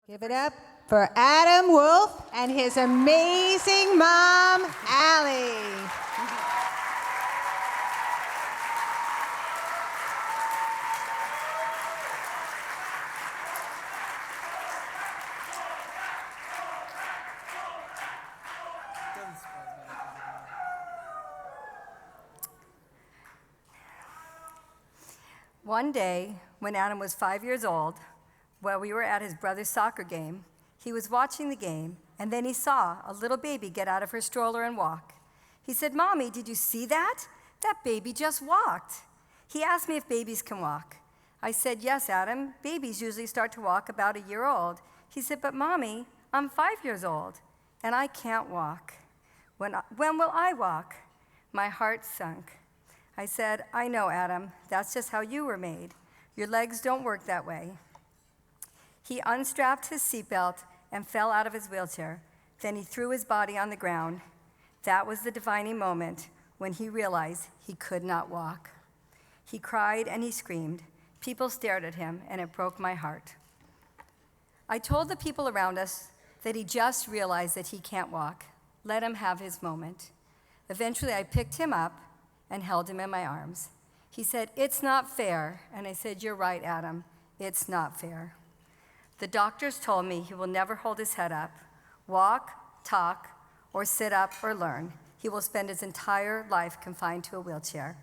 Give it up for Adam Wolf and his amazing mom, Allie. One day, when Adam was 5 years old, while we were at his brother's soccer game, he was watching the game, and then he saw a little baby get out of her stroller and walk. He said, "Mommy, did you see that? That baby just walked." He asked me if babies can walk. I said, "Yes, Adam, babies usually start to walk about a year old." He said, "But Mommy, I'm 5 years old, and I can't walk. When will I walk?" My heart sunk. I said, "I know, Adam, that's just how you were made. Your legs don't work that way." He unstrapped his seatbelt and fell out of his wheelchair. Then he threw his body on the ground. That was the defining moment when he realized he could not walk. He cried and he screamed. People stared at him, and it broke my heart. I told the people around us that he just realized that he can't walk. Let him have his moment. Eventually, I picked him up and held him in my arms. He said, "It's not fair." And I said, "You're right, Adam. It's not fair." The doctors told me he will never hold his head up, walk, talk, or sit up or learn. He will spend his entire life confined to a wheelchair.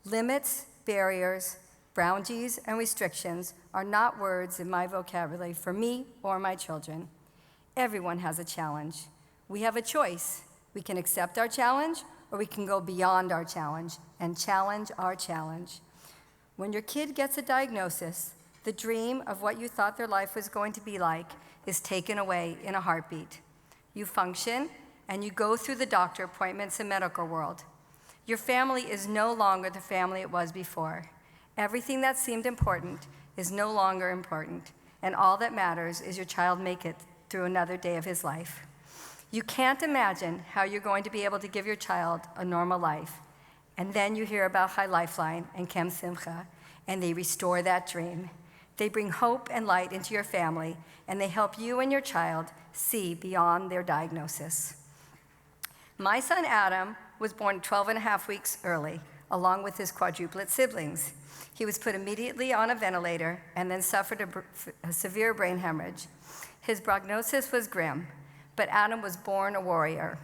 Limits, barriers, boundaries, and restrictions are not words in my vocabulary for me or my children. Everyone has a challenge. We have a choice. We can accept our challenge, or we can go beyond our challenge and challenge our challenge. When your kid gets a diagnosis, the dream of what you thought their life was going to be like is taken away in a heartbeat. You function, and you go through the doctor appointments and medical world. Your family is no longer the family it was before. Everything that seemed important is no longer important, and all that matters is your child make it through another day of his life. You can't imagine how you're going to be able to give your child a normal life. And then you hear about Lifeline and Camp Simcha, and they restore that dream. They bring hope and light into your family, and they help you and your child see beyond their diagnosis. My son Adam was born 12 and a half weeks early, along with his quadruplet siblings. He was put immediately on a ventilator and then suffered a severe brain hemorrhage. His prognosis was grim, but Adam was born a warrior.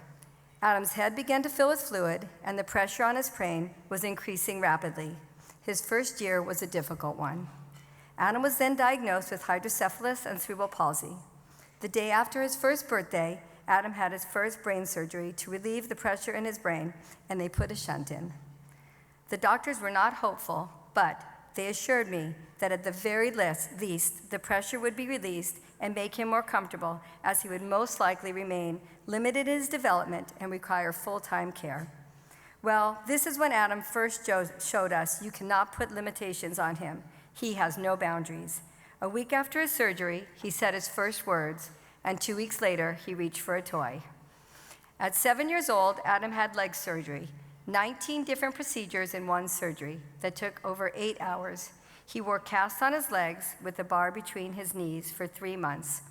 Adam's head began to fill with fluid, and the pressure on his brain was increasing rapidly. His first year was a difficult one. Adam was then diagnosed with hydrocephalus and cerebral palsy. The day after his first birthday, Adam had his first brain surgery to relieve the pressure in his brain, and they put a shunt in. The doctors were not hopeful, but they assured me that at the very least, the pressure would be released and make him more comfortable, as he would most likely remain limited in his development and require full-time care. Well, this is when Adam first showed us you cannot put limitations on him. He has no boundaries. A week after his surgery, he said his first words, and 2 weeks later, he reached for a toy. At 7 years old, Adam had leg surgery, 19 different procedures in one surgery that took over 8 hours. He wore casts on his legs with a bar between his knees for 3 months.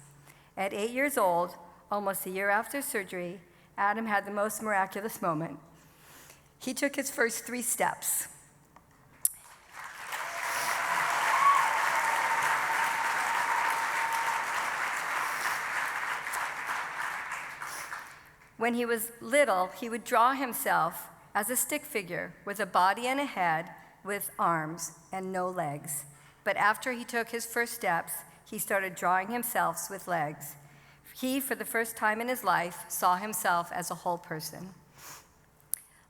At 8 years old, almost a year after surgery, Adam had the most miraculous moment. He took his first 3 steps. When he was little, he would draw himself as a stick figure with a body and a head with arms and no legs. But after he took his first steps, he started drawing himself with legs. He, for the first time in his life, saw himself as a whole person.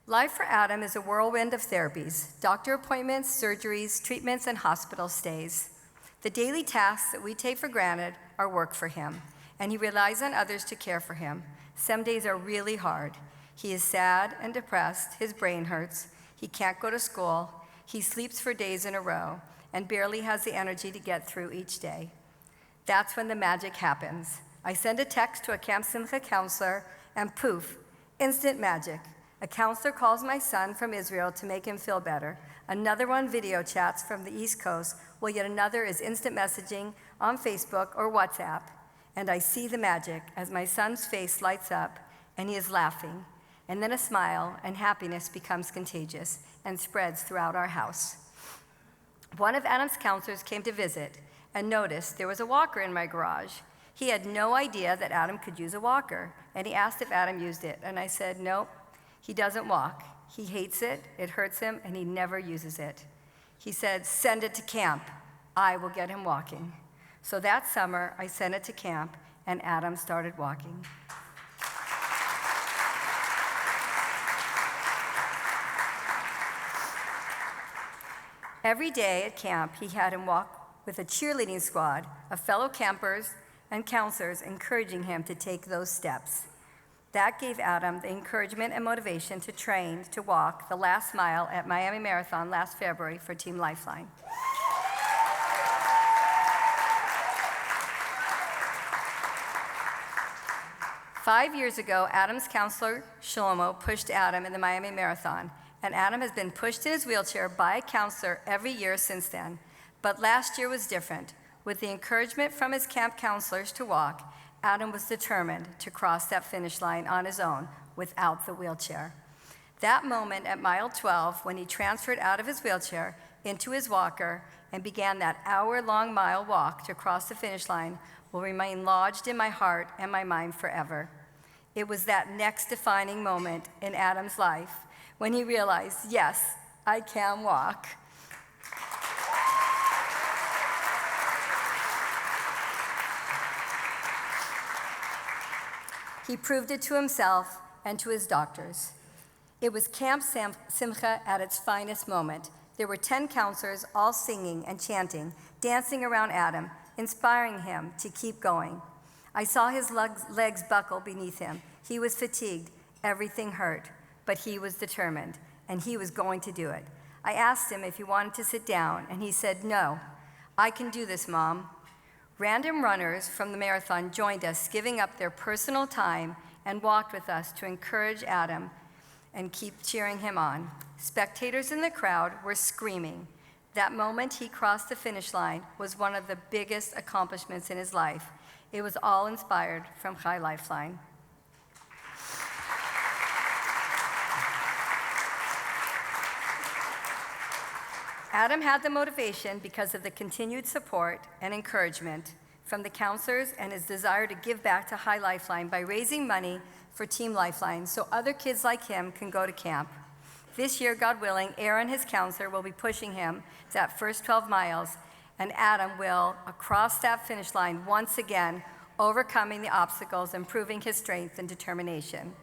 Life for Adam is a whirlwind of therapies, doctor appointments, surgeries, treatments, and hospital stays. The daily tasks that we take for granted are work for him, and he relies on others to care for him. Some days are really hard. He is sad and depressed, his brain hurts, he can't go to school, he sleeps for days in a row, and barely has the energy to get through each day. That's when the magic happens. I send a text to a Camp Simcha counselor, and poof, instant magic. A counselor calls my son from Israel to make him feel better. Another one video chats from the East Coast, while yet another is instant messaging on Facebook or WhatsApp. and I see the magic as my son's face lights up and he is laughing, and then a smile and happiness becomes contagious and spreads throughout our house. One of Adam's counselors came to visit and noticed there was a walker in my garage. He had no idea that Adam could use a walker, and he asked if Adam used it, and I said, nope, he doesn't walk. He hates it, it hurts him, and he never uses it. He said, send it to camp. I will get him walking. So that summer, I sent it to camp, and Adam started walking. Every day at camp, he had him walk with a cheerleading squad of fellow campers and counselors encouraging him to take those steps. That gave Adam the encouragement and motivation to train to walk the last mile at Miami Marathon last February for Team Lifeline. Five years ago, Adam's counselor, Shlomo, pushed Adam in the Miami Marathon, and Adam has been pushed in his wheelchair by a counselor every year since then. But last year was different. With the encouragement from his camp counselors to walk, Adam was determined to cross that finish line on his own without the wheelchair. That moment at mile 12, when he transferred out of his wheelchair into his walker and began that hour-long mile walk to cross the finish line, will remain lodged in my heart and my mind forever. It was that next defining moment in Adam's life when he realized, yes, I can walk. He proved it to himself and to his doctors. It was Camp Simcha at its finest moment. There were 10 counselors all singing and chanting, dancing around Adam, inspiring him to keep going. I saw his legs buckle beneath him. He was fatigued, everything hurt, but he was determined, and he was going to do it. I asked him if he wanted to sit down, and he said, no, I can do this, Mom. Random runners from the marathon joined us, giving up their personal time and walked with us to encourage Adam and keep cheering him on. Spectators in the crowd were screaming. That moment he crossed the finish line was one of the biggest accomplishments in his life. It was all inspired from Chai Lifeline. Adam had the motivation because of the continued support and encouragement from the counselors and his desire to give back to Chai Lifeline by raising money for Team Lifeline so other kids like him can go to camp. This year, God willing, Aaron, his counselor, will be pushing him that first 12 miles, and Adam will cross that finish line once again, overcoming the obstacles and proving his strength and determination.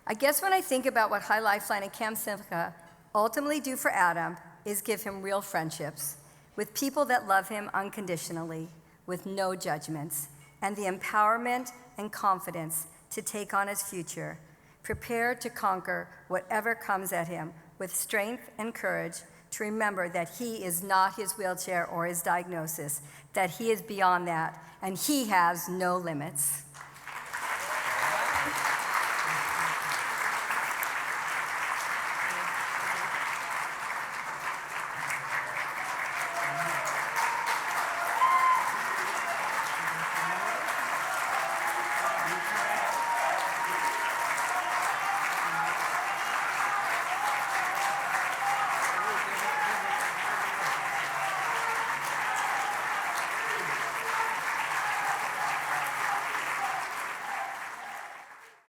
I guess when I think about what Chai Lifeline and Camp Simca ultimately do for Adam is give him real friendships with people that love him unconditionally, with no judgments, and the empowerment and confidence to take on his future, prepared to conquer whatever comes at him with strength and courage to remember that he is not his wheelchair or his diagnosis, that he is beyond that, and he has no limits.